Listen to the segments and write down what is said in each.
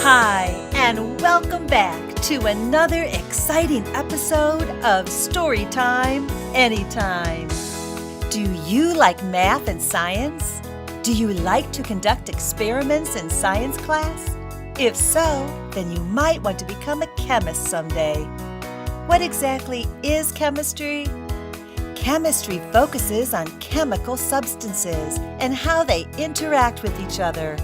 Hi, and welcome back to another exciting episode of Storytime Anytime. Do you like math and science? Do you like to conduct experiments in science class? If so, then you might want to become a chemist someday. What exactly is chemistry? Chemistry focuses on chemical substances and how they interact with each other.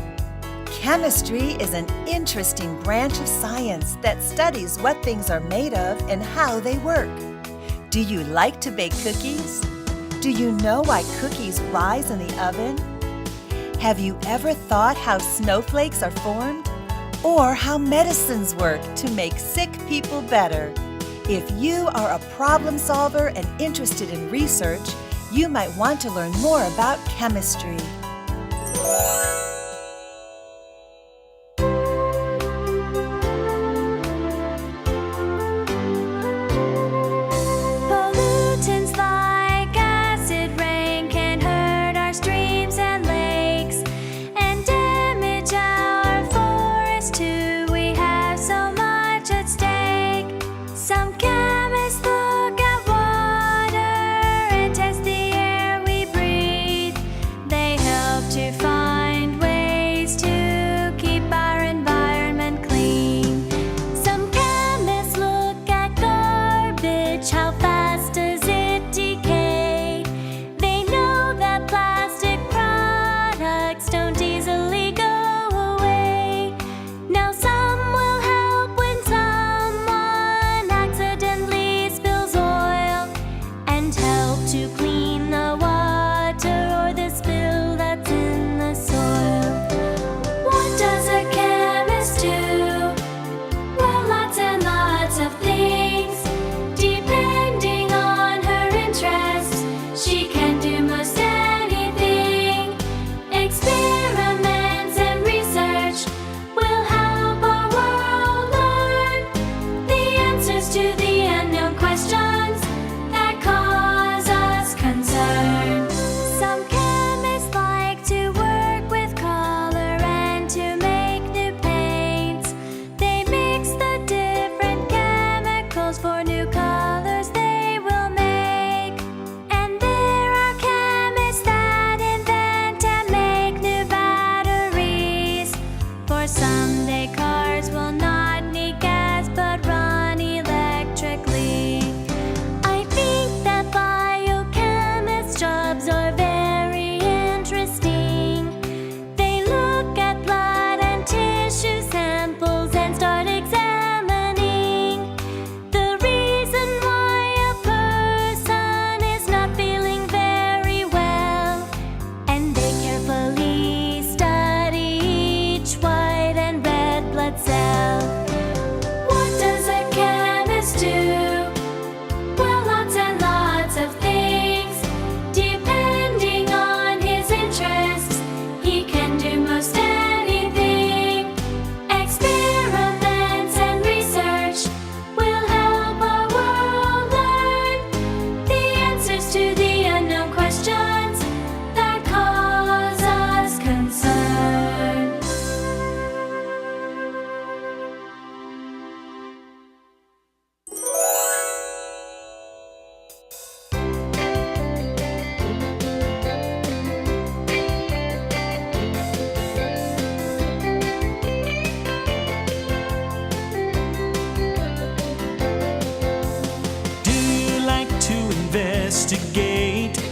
Chemistry is an interesting branch of science that studies what things are made of and how they work. Do you like to bake cookies? Do you know why cookies rise in the oven? Have you ever thought how snowflakes are formed? Or how medicines work to make sick people better? If you are a problem solver and interested in research, you might want to learn more about chemistry.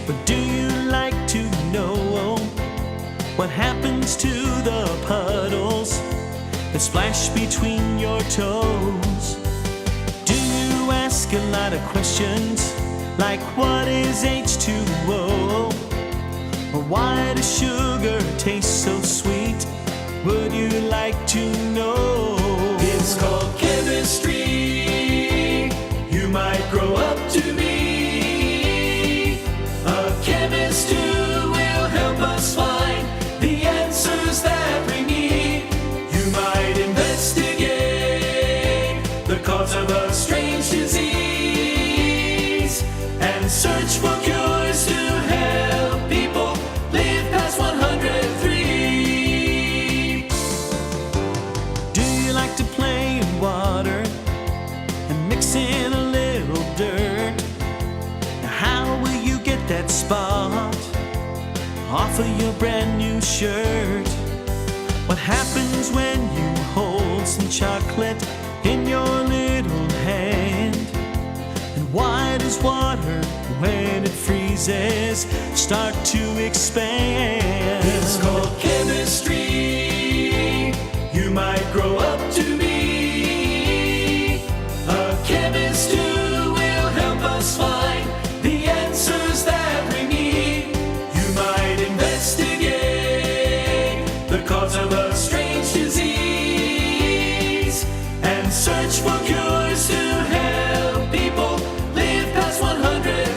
But do you like to know what happens to the puddles that splash between your toes? Do you ask a lot of questions like what is H2O? Or why does sugar taste so sweet? Would you like to know? It's called chemistry. You might grow up to be a chemist who will help us find the answers that we need. You might investigate the cause of a strange disease and search for cures to help people live past 103. Do red spot off of your brand new shirt? What happens when you hold some chocolate in your little hand? And why does water, when it freezes, start to expand? It's called chemistry. You might grow up to be a chemist who will help us find the answers that we need. You might investigate the cause of a strange disease and search for cures to help people live past 103.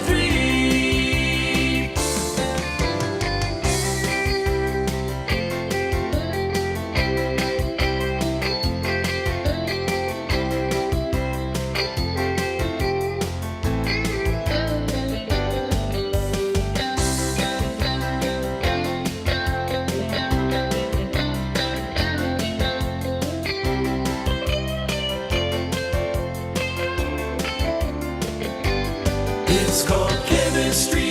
It's called chemistry.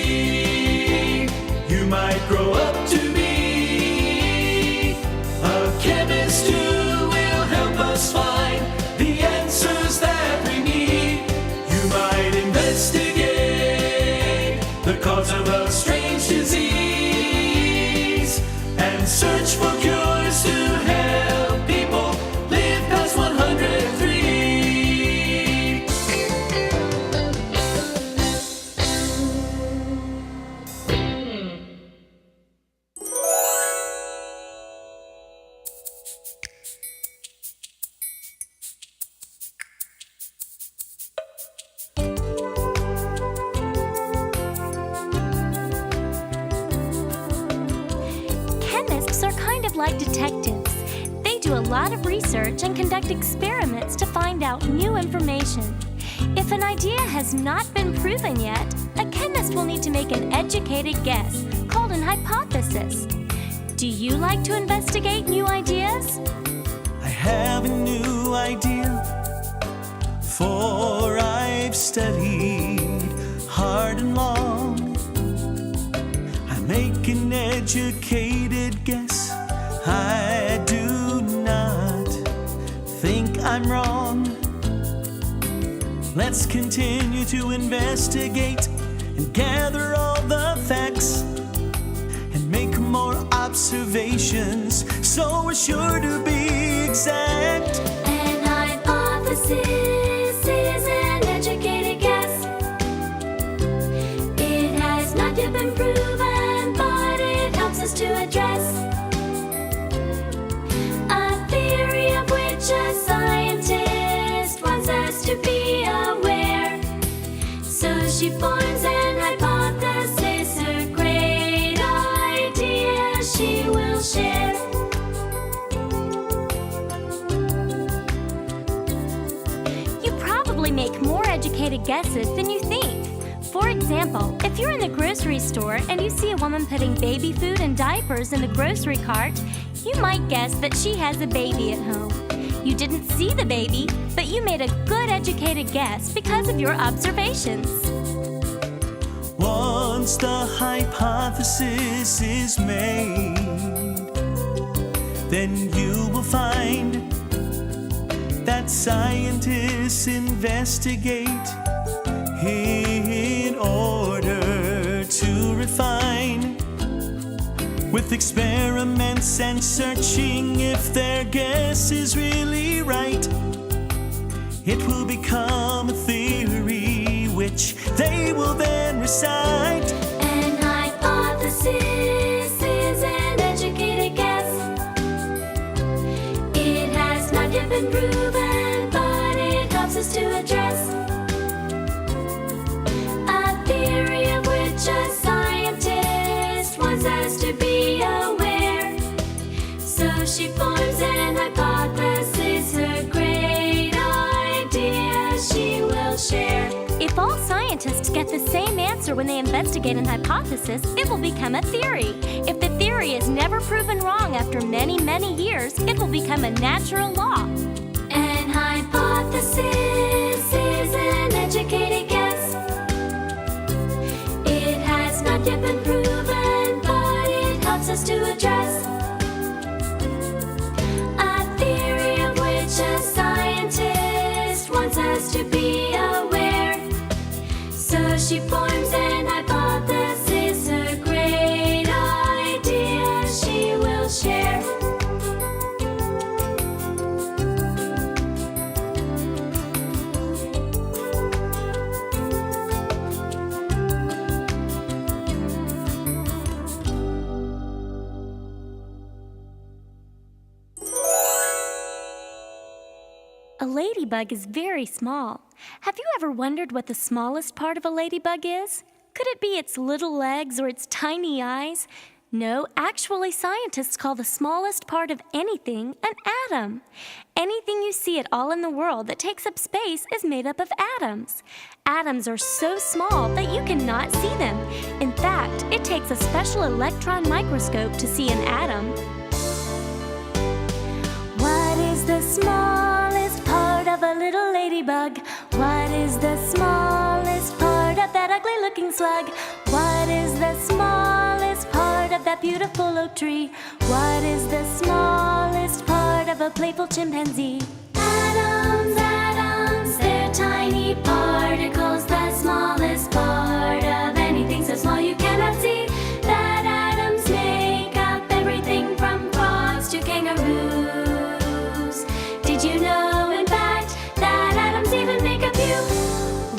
You might grow up to be a chemist who will help us find the answers that we need. You might investigate the cause of a strange disease and search for cures to help people live past 103. Chemists are kind of like detectives. They do a lot of research and conduct experiments to find out new information. If an idea has not been proven yet, a chemist will need to make an educated guess called an hypothesis. Do you like to investigate new ideas? I have a new idea, for I've studied hard and long. I make an educated guess. I do not think I'm wrong. Let's continue to investigate and gather all the facts and make more observations, so we're sure to be exact. An hypothesis is an educated guess. It has not yet been proven, but it helps us to address a theory of which a scientist wants us to be aware. So she forms an hypothesis, her great idea she will share. You probably make more educated guesses than you think. For example, if you're in the grocery store and you see a woman putting baby food and diapers in the grocery cart, you might guess that she has a baby at home. You didn't see the baby, but you made a good educated guess because of your observations. Once the hypothesis is made, then you will find that scientists investigate in order to refine, with experiments and searching if their guess is really right. It will become a theory which they will then recite. An hypothesis is an educated guess. It has not yet been proven, but it helps us to address a theory of which a scientist wants us to be aware. So she forms an hypothesis, her great idea she will share. If all scientists get the same answer when they investigate an hypothesis, it will become a theory. If the theory is never proven wrong after many, many years, it will become a natural law. An hypothesis is an educated guess. It has not us to address. A theory of which a scientist wants us to be aware. So she forms an hypothesis, a great idea she will share. A ladybug is very small. Have you ever wondered what the smallest part of a ladybug is? Could it be its little legs or its tiny eyes? No, actually, scientists call the smallest part of anything an atom. Anything you see at all in the world that takes up space is made up of atoms. Atoms are so small that you cannot see them. In fact, it takes a special electron microscope to see an atom. What is the smallest part of a little ladybug? What is the smallest part of that ugly-looking slug? What is the smallest part of that beautiful oak tree? What is the smallest part of a playful chimpanzee? Atoms, atoms, they're tiny particles, the smallest part of anything so small you cannot see. That atoms make up everything from frogs to kangaroos. Did you know, in fact, that atoms even make up you?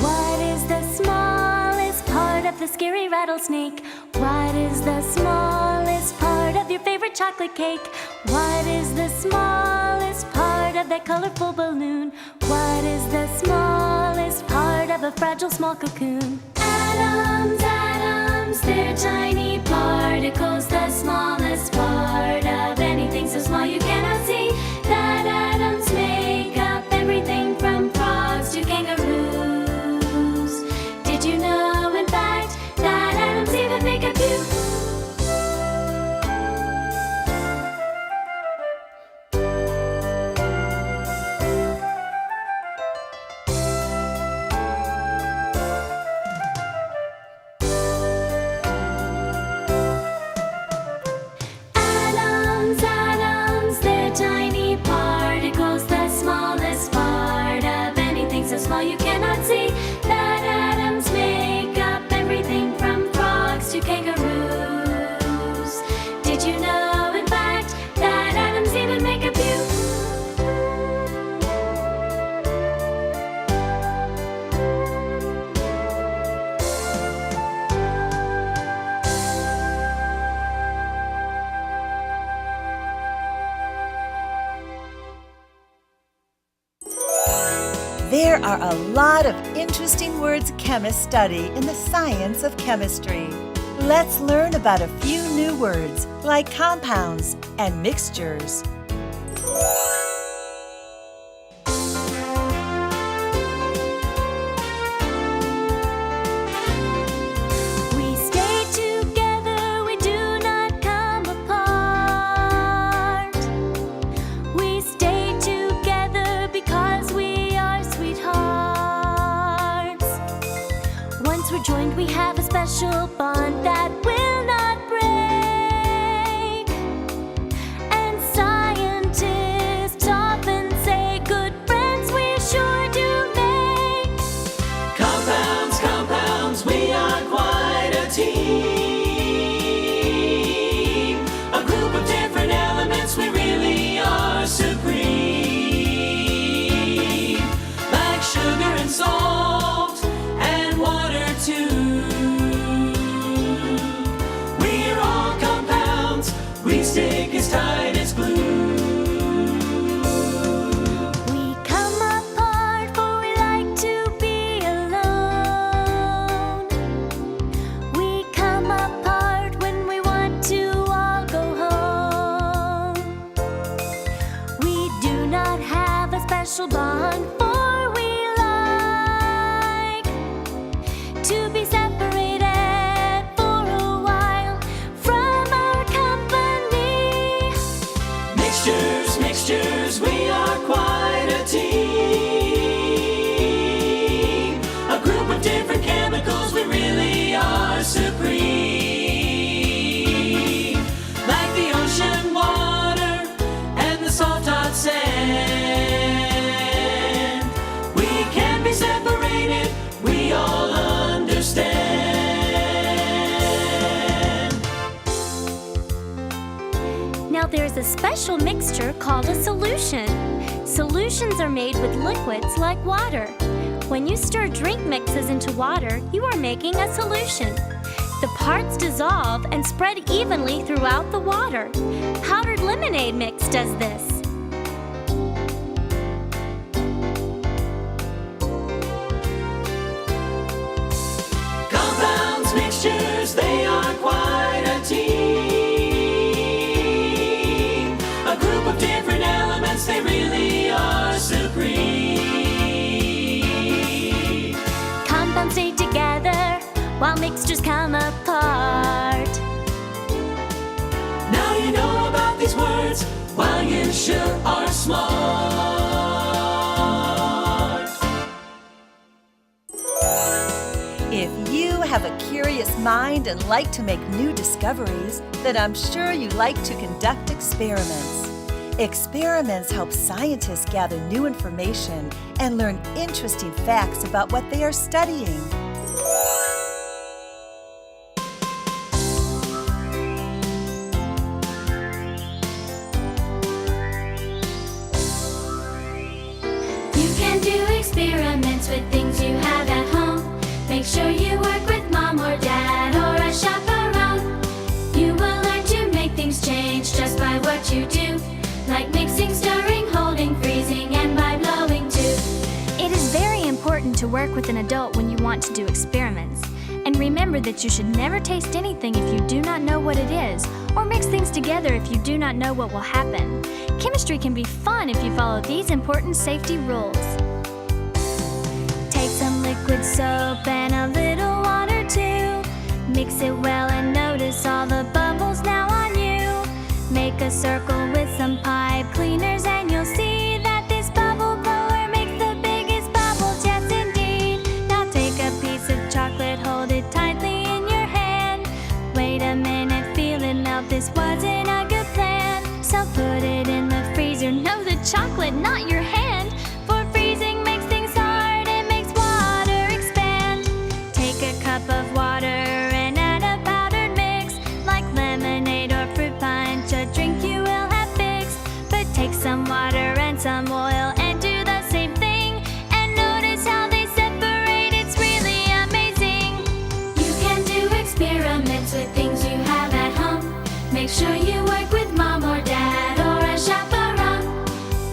What is the smallest part of the scary rattlesnake? What is the smallest part of your favorite chocolate cake? What is the smallest part of that colorful balloon? What is the smallest part of a fragile small cocoon? Atoms, atoms, they're tiny particles, the smallest part of anything so small you cannot see. That atoms make up everything from frogs to kangaroos. Did you know, in fact, that atoms even make up you? Atoms, atoms, they're tiny particles, the smallest part of anything so small you cannot see. That atoms make up everything from frogs to kangaroos. Did you know, in fact, that atoms even make up you? There are a lot of interesting words chemists study in the science of chemistry. Let's learn about a few new words like compounds and mixtures. We stay together, we do not come apart. We stay together because we are sweethearts. Once we're joined, we have a special bond that will not break. And scientists often say good friends we sure do make. Compounds, compounds, we are quite a team. A group of different elements, we really are supreme. Like sugar and salt and water too. We're all compounds, we stick as tight as glue. We come apart for we like to be alone. We come apart when we want to all go home. We do not have a special bond, for we like to be separated for a while from our company. Mixtures, mixtures, we are quite a team. A group of different chemicals, we really are supreme. Like there's a special mixture called a solution. Solutions are made with liquids like water. When you stir drink mixes into water, you are making a solution. The parts dissolve and spread evenly throughout the water. Powdered lemonade mix does this. Compounds, mixtures, they are quite a team. A group of different elements, they really are supreme. Compounds stay together while mixtures come apart. Now you know about these words, while you sure are smart. If you have a curious mind and like to make new discoveries, then I'm sure you like to conduct experiments. Experiments help scientists gather new information and learn interesting facts about what they are studying. You can do experiments with things you have at home. Make sure you work with mom or dad or a chaperone. You will learn to make things change just by what you do, like mixing, stirring, holding, freezing, and by blowing too. It is very important to work with an adult when you want to do experiments. And remember that you should never taste anything if you do not know what it is, or mix things together if you do not know what will happen. Chemistry can be fun if you follow these important safety rules. Take some liquid soap and a little water too. Mix it well and notice all the bubbles now on you. Make a circle with some pipe cleaners and you'll see that this bubble blower makes the biggest bubbles, yes indeed. Now take a piece of chocolate, hold it tightly in your hand. Wait a minute, feel it melt, this wasn't a good plan. So put it in the freezer, no the chocolate, not your hand. For freezing makes things hard, it makes water expand. Take a cup of water and add a powdered mix, like lemonade or fruit punch, a drink you will have fixed. But take some water and some oil and do the same thing, and notice how they separate, it's really amazing. You can do experiments with things you have at home. Make sure you work with mom or dad or a chaperone.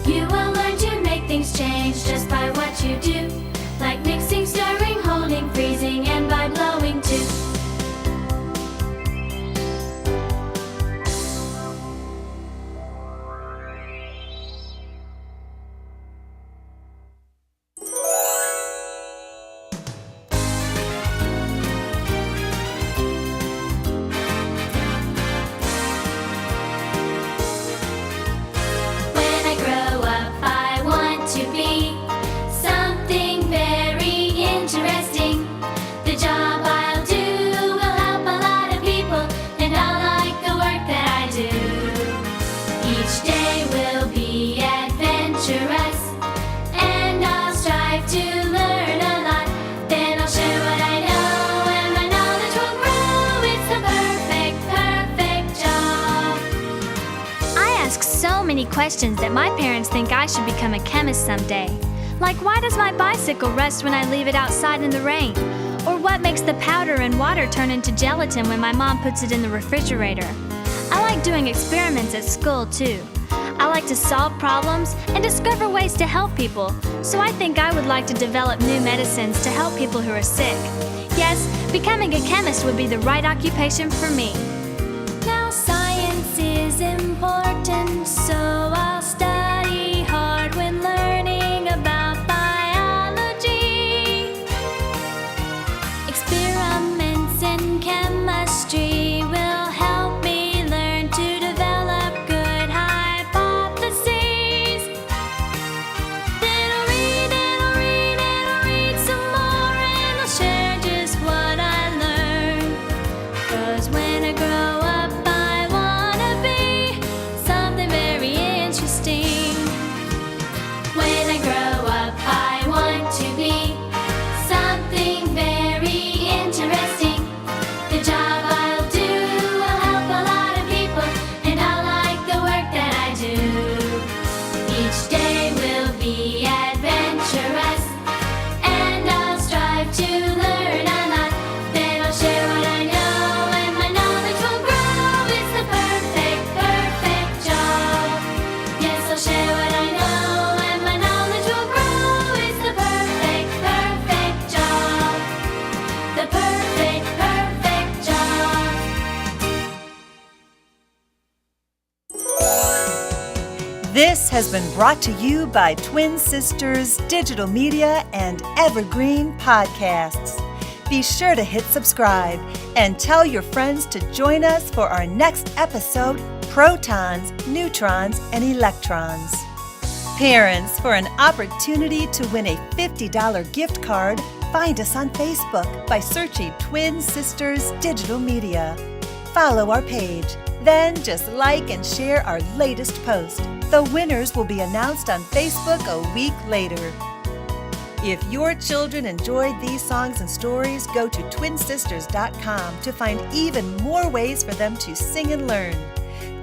You will learn to make things change just by what you do, like mixing, stirring, holding, freezing, and by blowing too. When I grow up, I want to be something very interesting. The job I'll do will help a lot of people, and I'll like the work that I do. Each day will be adventurous, and I'll strive to learn a lot. Then I'll share what I know, and my knowledge will grow. It's the perfect job. I ask so many questions that my parents think I should become a chemist someday. Like, why does my bicycle rust when I leave it outside in the rain? Or what makes the powder in water turn into gelatin when my mom puts it in the refrigerator? I like doing experiments at school too. I like to solve problems and discover ways to help people. So I think I would like to develop new medicines to help people who are sick. Yes, becoming a chemist would be the right occupation for me. Now science is important, so I'll study hard when learning about biology. Experiments in chemistry will help me learn to develop good hypotheses. Then I'll read some more, and I'll share just what I learned. 'Cause when I grow This has been brought to you by Twin Sisters Digital Media and Evergreen Podcasts. Be sure to hit subscribe and tell your friends to join us for our next episode, Protons, Neutrons, and Electrons. Parents, for an opportunity to win a $50 gift card, find us on Facebook by searching Twin Sisters Digital Media. Follow our page, then just like and share our latest post. The winners will be announced on Facebook a week later. If your children enjoyed these songs and stories, go to twinsisters.com to find even more ways for them to sing and learn.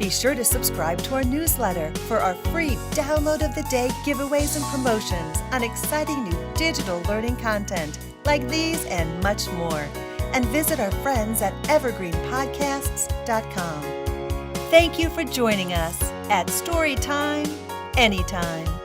Be sure to subscribe to our newsletter for our free Download of the Day giveaways and promotions on exciting new digital learning content like these and much more. And visit our friends at evergreenpodcasts.com. Thank you for joining us at Storytime Anytime.